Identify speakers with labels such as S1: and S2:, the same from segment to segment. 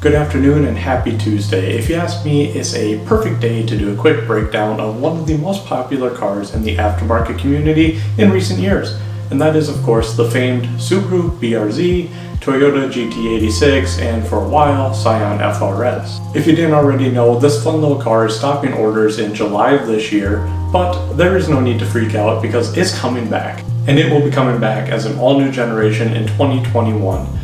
S1: Good afternoon and happy Tuesday. If you ask me, it's a perfect day to do a quick breakdown of one of the most popular cars in the aftermarket community in recent years. And that is, of course, the famed Subaru BRZ, Toyota GT86, and for a while, Scion FRS. If you didn't already know, this fun little car is stopping orders in July of this year, but there is no need to freak out because it's coming back. And it will be coming back as an all-new generation in 2021.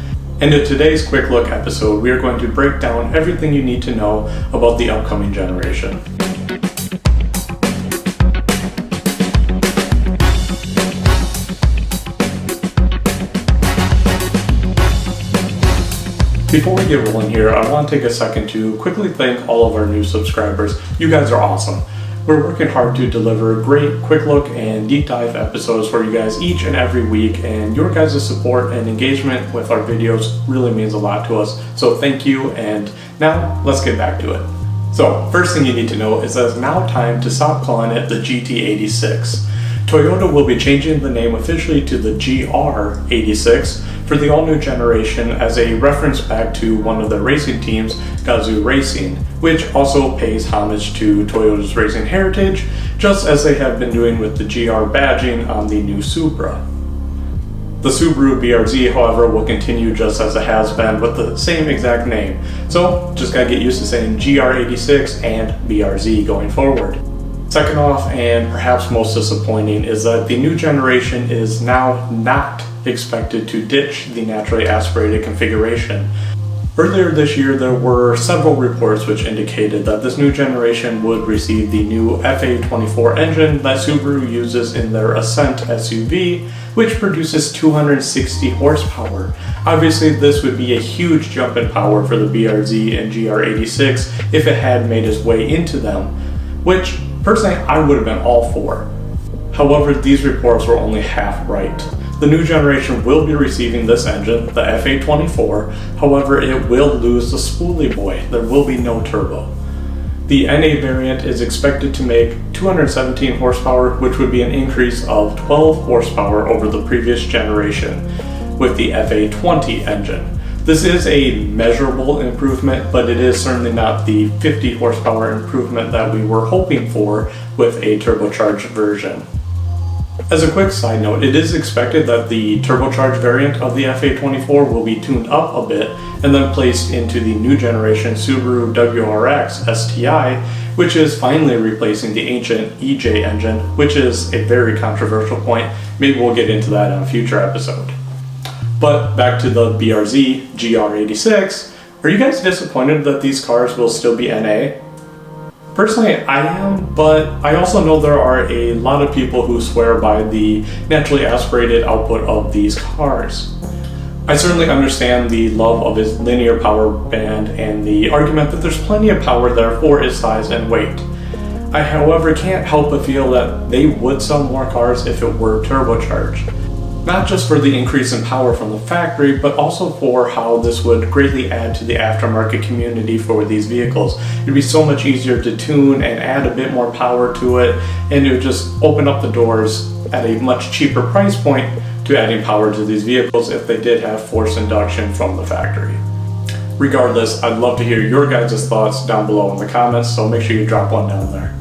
S1: And in today's quick look episode, we are going to break down everything you need to know about the upcoming generation. Before we get rolling here, I want to take a second to quickly thank all of our new subscribers. You guys are awesome. We're working hard to deliver great quick look and deep dive episodes for you guys each and every week, and your guys' support and engagement with our videos really means a lot to us. So thank you, and now let's get back to it. So first thing you need to know is that it's now time to stop calling it the GT86. Toyota will be changing the name officially to the GR86 for the all-new generation as a reference back to one of their racing teams, Gazoo Racing, which also pays homage to Toyota's racing heritage, just as they have been doing with the GR badging on the new Supra. The Subaru BRZ, however, will continue just as it has been with the same exact name, so just gotta get used to saying GR86 and BRZ going forward. Second off, and perhaps most disappointing, is that the new generation is now not expected to ditch the naturally aspirated configuration. Earlier this year, there were several reports which indicated that this new generation would receive the new FA24 engine that Subaru uses in their Ascent SUV, which produces 260 horsepower. Obviously, this would be a huge jump in power for the BRZ and GR86 if it had made its way into them, which personally I would have been all for. However, these reports were only half right. The new generation will be receiving this engine, the FA24, however it will lose the spoolie boy. There will be no turbo. The NA variant is expected to make 217 horsepower, which would be an increase of 12 horsepower over the previous generation with the FA20 engine. This is a measurable improvement, but it is certainly not the 50 horsepower improvement that we were hoping for with a turbocharged version. As a quick side note, it is expected that the turbocharged variant of the FA24 will be tuned up a bit and then placed into the new generation Subaru WRX STI, which is finally replacing the ancient EJ engine, which is a very controversial point. Maybe we'll get into that in a future episode. But back to the BRZ GR86, are you guys disappointed that these cars will still be NA? Personally, I am, but I also know there are a lot of people who swear by the naturally aspirated output of these cars. I certainly understand the love of its linear power band and the argument that there's plenty of power there for its size and weight. I, however, can't help but feel that they would sell more cars if it were turbocharged. Not just for the increase in power from the factory, but also for how this would greatly add to the aftermarket community for these vehicles. It'd be so much easier to tune and add a bit more power to it, and it would just open up the doors at a much cheaper price point to adding power to these vehicles if they did have forced induction from the factory. Regardless, I'd love to hear your guys' thoughts down below in the comments, so make sure you drop one down there.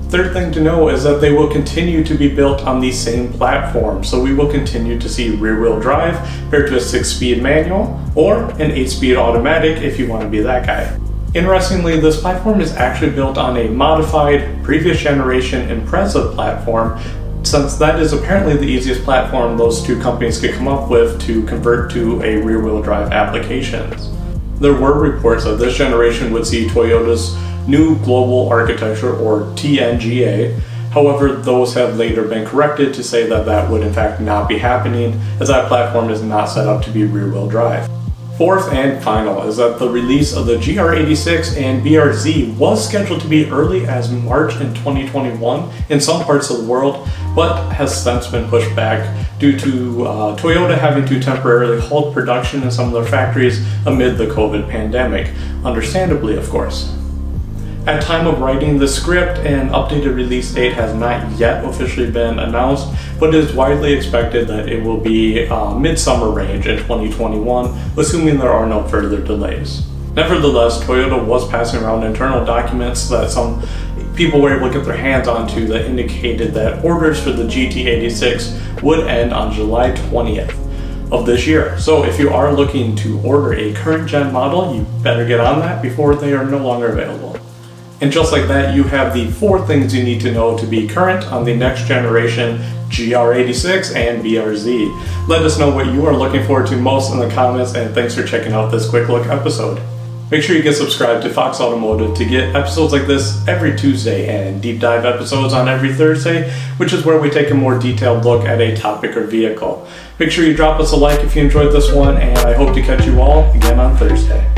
S1: Third thing to know is that they will continue to be built on the same platform, so we will continue to see rear-wheel drive paired to a 6-speed manual or an 8-speed automatic if you want to be that guy. Interestingly, this platform is actually built on a modified previous generation Impreza platform, since that is apparently the easiest platform those two companies could come up with to convert to a rear-wheel drive applications. There were reports that this generation would see Toyota's new global architecture, or TNGA. However, those have later been corrected to say that that would in fact not be happening, as that platform is not set up to be rear-wheel drive. Fourth and final is that the release of the GR86 and BRZ was scheduled to be early as March in 2021 in some parts of the world, but has since been pushed back due to Toyota having to temporarily halt production in some of their factories amid the COVID pandemic, understandably of course. At time of writing the script, an updated release date has not yet officially been announced, but it is widely expected that it will be mid-summer range in 2021, assuming there are no further delays. Nevertheless, Toyota was passing around internal documents that some people were able to get their hands onto that indicated that orders for the GT86 would end on July 20th of this year. So if you are looking to order a current gen model, you better get on that before they are no longer available. And just like that, you have the 4 things you need to know to be current on the next generation GR86 and BRZ. Let us know what you are looking forward to most in the comments, and thanks for checking out this quick look episode. Make sure you get subscribed to Fox Automotive to get episodes like this every Tuesday and deep dive episodes on every Thursday, which is where we take a more detailed look at a topic or vehicle. Make sure you drop us a like if you enjoyed this one, and I hope to catch you all again on Thursday.